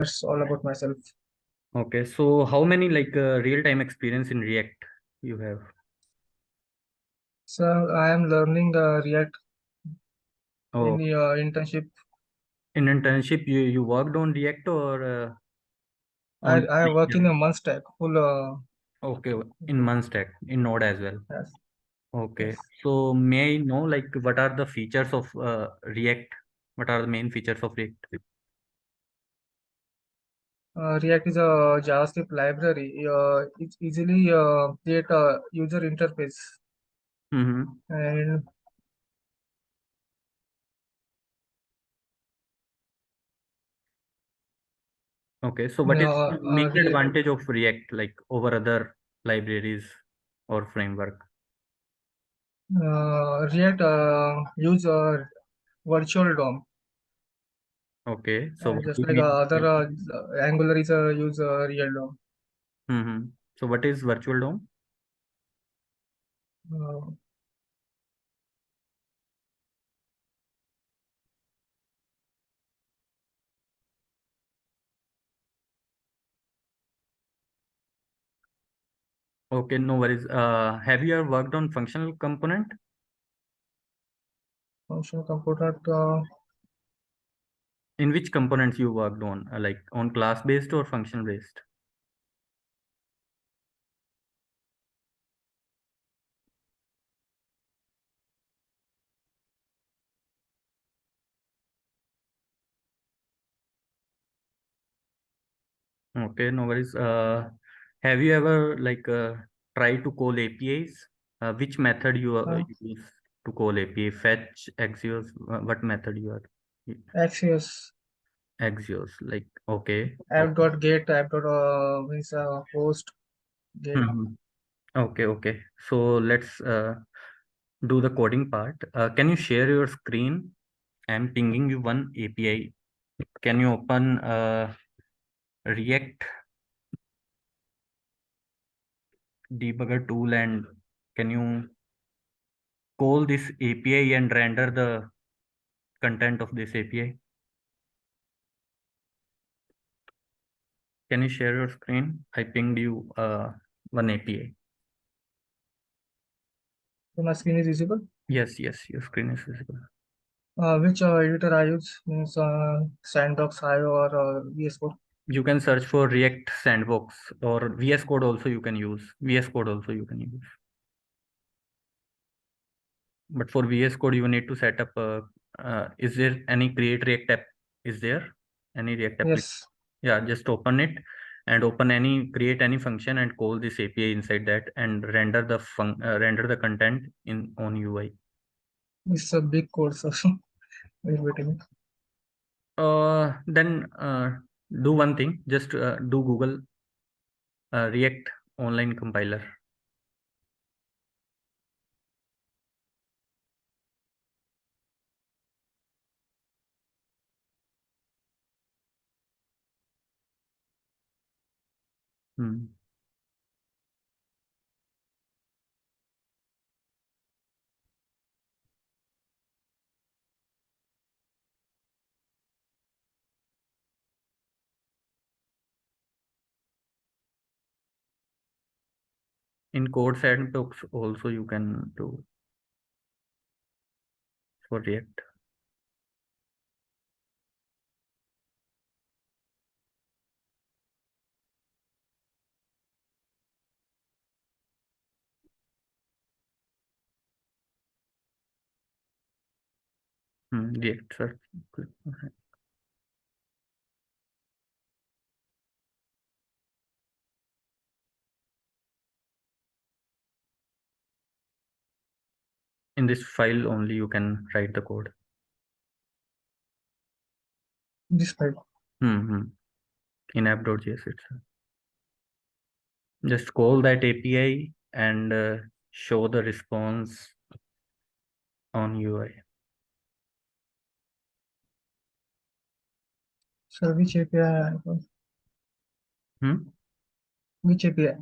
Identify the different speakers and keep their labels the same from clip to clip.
Speaker 1: That's all about myself.
Speaker 2: Okay, so how many real-time experience in React you have?
Speaker 1: So I am learning React in
Speaker 2: Oh,
Speaker 1: the internship.
Speaker 2: in internship you worked on React or only
Speaker 1: I work in a month stack full.
Speaker 2: okay in Munstack in Node as well.
Speaker 1: Yes,
Speaker 2: Okay,
Speaker 1: yes.
Speaker 2: so may I know like what are the features of React? What are the main features of React?
Speaker 1: React is a JavaScript library. It's easily create a user interface
Speaker 2: Mm-hmm.
Speaker 1: and
Speaker 2: Okay, so what is the main
Speaker 1: Re
Speaker 2: advantage of React like over other libraries or framework?
Speaker 1: React use virtual DOM,
Speaker 2: Okay, so what
Speaker 1: just
Speaker 2: do you
Speaker 1: like
Speaker 2: mean?
Speaker 1: other Angular is use real DOM.
Speaker 2: Mm-hmm. So what is virtual DOM?
Speaker 1: Uh,
Speaker 2: Okay, no worries. Have you ever worked on functional component?
Speaker 1: Functional component.
Speaker 2: In which components you worked on, like on class based or function based? Okay, no worries. Have you ever tried to call APIs? Which method you
Speaker 1: Uh,
Speaker 2: use to call API? Fetch, Axios, what method you are?
Speaker 1: Axios.
Speaker 2: Axios, like okay, okay.
Speaker 1: App.get, means host get.
Speaker 2: Mhm. Okay, okay. So let's do the coding part. Can you share your screen? I'm pinging you one API. Can you open React debugger tool and can you call this API and render the content of this API? Can you share your screen? I pinged you one API.
Speaker 1: So my screen is visible.
Speaker 2: Yes, yes, your screen is visible.
Speaker 1: Which editor I use means Sandbox IO or VS Code.
Speaker 2: You can search for React Sandbox or VS Code also you can use. VS Code also you can use. But for VS Code, you need to set up. Is there any create React app? Is there any React application?
Speaker 1: Yes,
Speaker 2: Yeah, just open it and open any create any function and call this API inside that and render the content in on UI.
Speaker 1: it's a big code. So wait, wait a minute.
Speaker 2: Then do one thing. Just do Google React online compiler. Hmm. In code sandbox also you can do for React. React search. In this file only you can write the code.
Speaker 1: This file.
Speaker 2: Hmm. In app.js itself. Just call that API and show the response on UI.
Speaker 1: So which API?
Speaker 2: Hmm?
Speaker 1: Which API?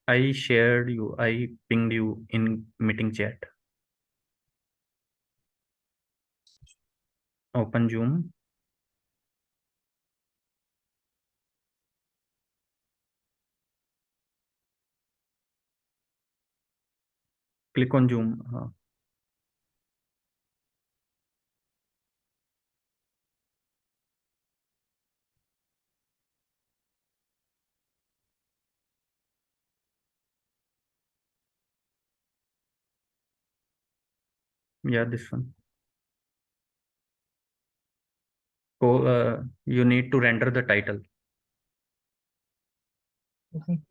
Speaker 2: I pinged you in meeting chat. Open Zoom. Click on zoom. Yeah, this one. You need to render the title.
Speaker 1: Okay.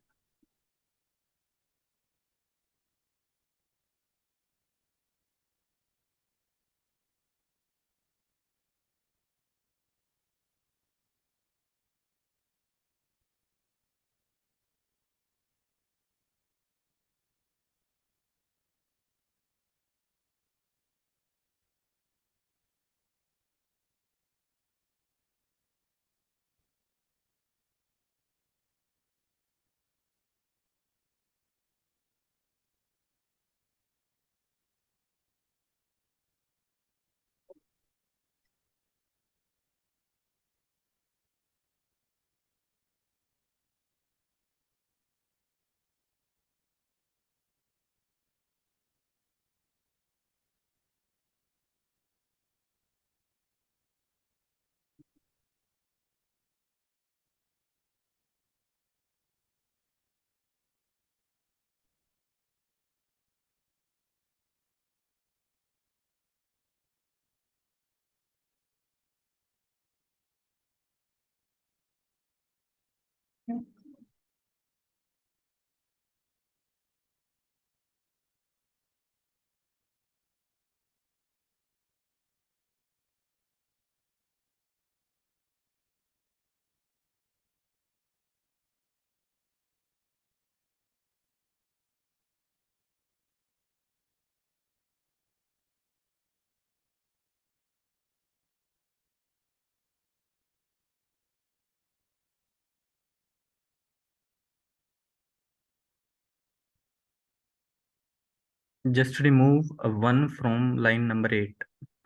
Speaker 2: Just remove a one from line number 8.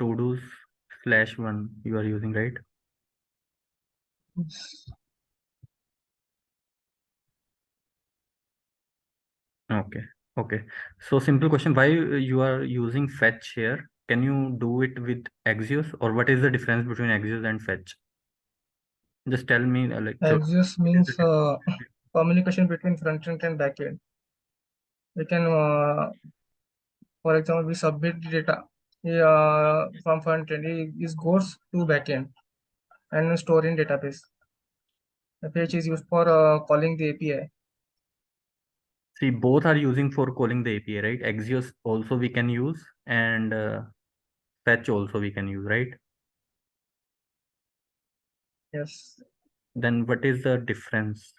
Speaker 2: To do /1 you are using, right?
Speaker 1: Yes.
Speaker 2: Okay. Okay. So simple question, why you are using fetch here? Can you do it with Axios, or what is the difference between Axios and fetch? Just tell me, like,
Speaker 1: Axios means communication between front end and back end. We can, for example, we submit the data from front end. It goes to back end and store in database. The page is used for calling the API.
Speaker 2: see, both are using for calling the API, right? Axios also we can use, and fetch also we can use, right?
Speaker 1: Yes.
Speaker 2: Then what is the difference?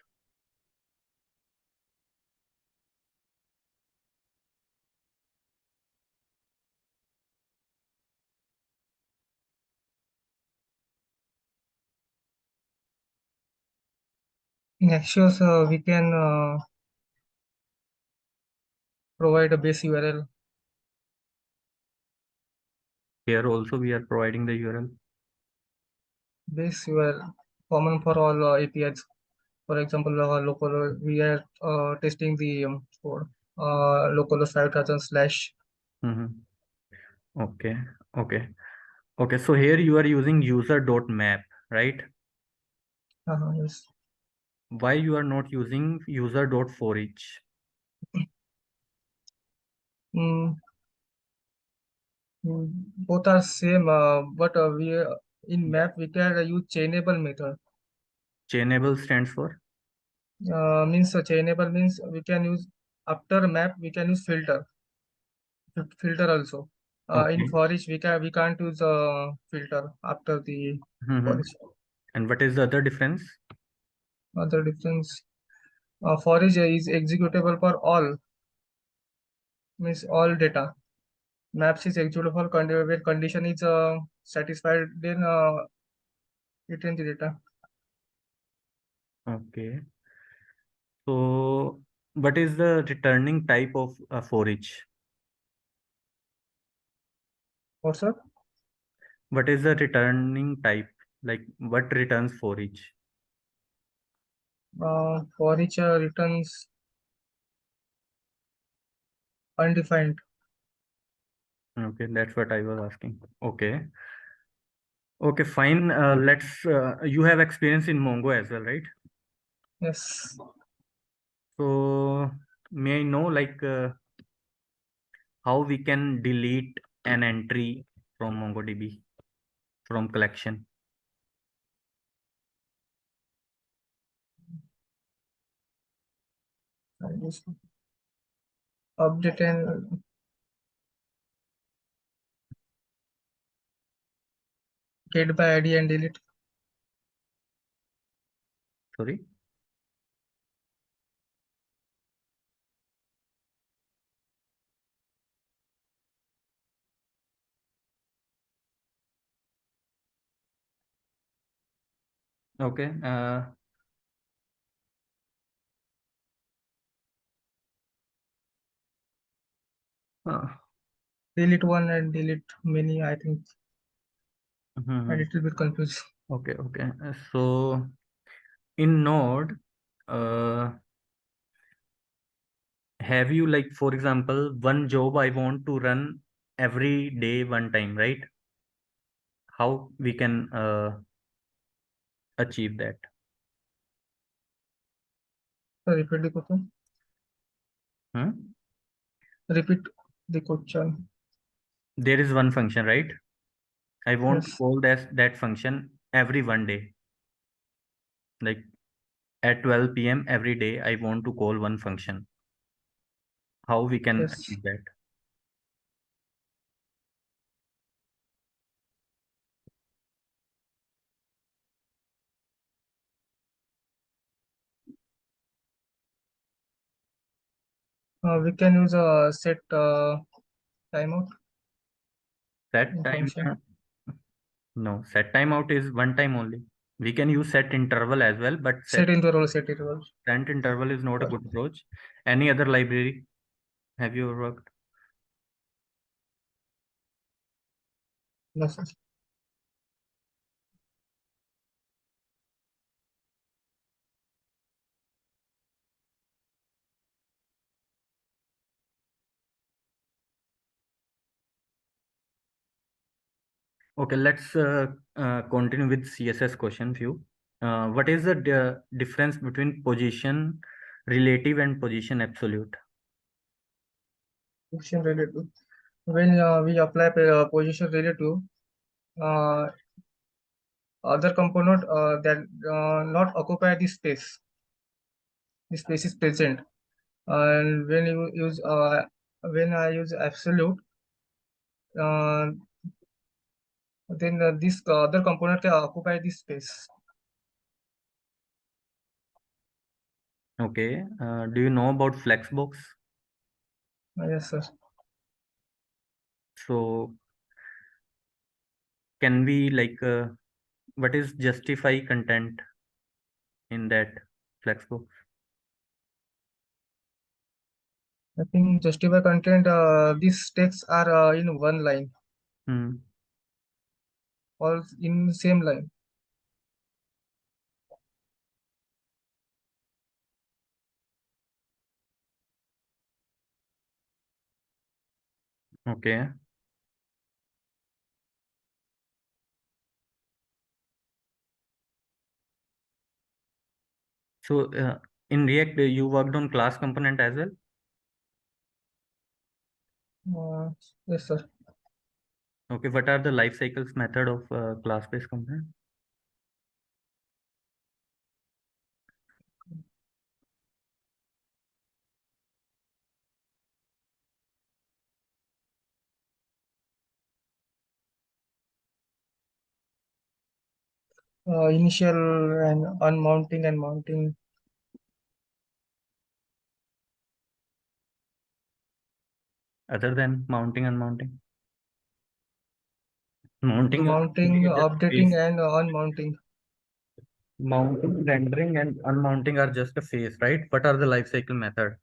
Speaker 1: In Axios, we can provide a base URL.
Speaker 2: Here also we are providing the URL.
Speaker 1: Base URL common for all APIs. For example, local we are testing the code localhost 5000 slash.
Speaker 2: Mm-hmm. Okay. Okay. Okay. So here you are using user.map, right?
Speaker 1: Yes.
Speaker 2: Why you are not using user.forEach?
Speaker 1: Mm, Both are same, but we in map we can use chainable method.
Speaker 2: Chainable stands for?
Speaker 1: Means chainable means we can use after map we can use filter also. In
Speaker 2: Okay.
Speaker 1: for each we can't use filter after the for
Speaker 2: Mm-hmm.
Speaker 1: each.
Speaker 2: And what is the other difference?
Speaker 1: Other difference, for each is executable for all, means all data. Maps is executable where condition is satisfied, then return the data.
Speaker 2: Okay. So what is the returning type of for each?
Speaker 1: What's up?
Speaker 2: What is the returning type? Like what returns for each?
Speaker 1: For each returns undefined.
Speaker 2: Okay, that's what I was asking. Okay. Okay, fine. Let's. You have experience in Mongo as well, right?
Speaker 1: Yes.
Speaker 2: So may I know like how we can delete an entry from MongoDB from collection?
Speaker 1: I just update and get by ID and delete.
Speaker 2: Sorry. Okay. Uh,
Speaker 1: Delete one and delete many. I think a
Speaker 2: mhm.
Speaker 1: little bit confused.
Speaker 2: Okay. Okay. So in Node, uh, have you like, for example, one job I want to run every day one time, right? How we can achieve that?
Speaker 1: Repeat the question.
Speaker 2: Hmm?
Speaker 1: Repeat the question.
Speaker 2: There is one function, right? I want to
Speaker 1: Yes.
Speaker 2: call that function every one day. Like at 12 p.m. every day, I want to call one function. How we can
Speaker 1: Yes.
Speaker 2: achieve that?
Speaker 1: We can use a set timeout
Speaker 2: Set
Speaker 1: in
Speaker 2: time?
Speaker 1: function.
Speaker 2: No, set timeout is one time only. We can use set interval as well, but
Speaker 1: Set interval. Set interval.
Speaker 2: set interval is not a
Speaker 1: Sorry.
Speaker 2: good approach. Any other library have you ever worked?
Speaker 1: Yes. Yes.
Speaker 2: Okay, let's continue with CSS question few. What is the difference between position relative and position absolute?
Speaker 1: Position relative. When we apply position relative, uh, other component that not occupy the space is present. And when I use absolute, uh, then this other component can occupy this space.
Speaker 2: Okay, do you know about Flexbox?
Speaker 1: Yes, sir.
Speaker 2: So can we like what is justify content in that Flexbox?
Speaker 1: I think justify content. These texts are in one line
Speaker 2: Hmm.
Speaker 1: or in same line.
Speaker 2: Okay. So in React, you worked on class component as well.
Speaker 1: Uh, yes, sir.
Speaker 2: Okay, what are the life cycles method of class-based component?
Speaker 1: Initial and unmounting and mounting.
Speaker 2: Other than mounting and mounting? Mounting is
Speaker 1: Mounting,
Speaker 2: only just
Speaker 1: updating,
Speaker 2: face.
Speaker 1: and unmounting.
Speaker 2: Mounting, rendering, and unmounting are just a phase, right? What are the life cycle method?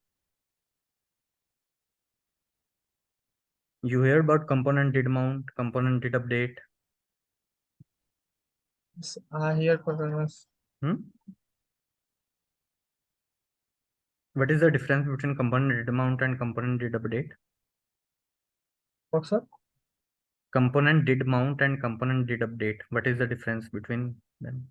Speaker 2: You hear about component did mount, component did update.
Speaker 1: Here performance.
Speaker 2: Hmm? What is the difference between component did mount and component did update?
Speaker 1: What, sir?
Speaker 2: Component did mount and component did update. What is the difference between them?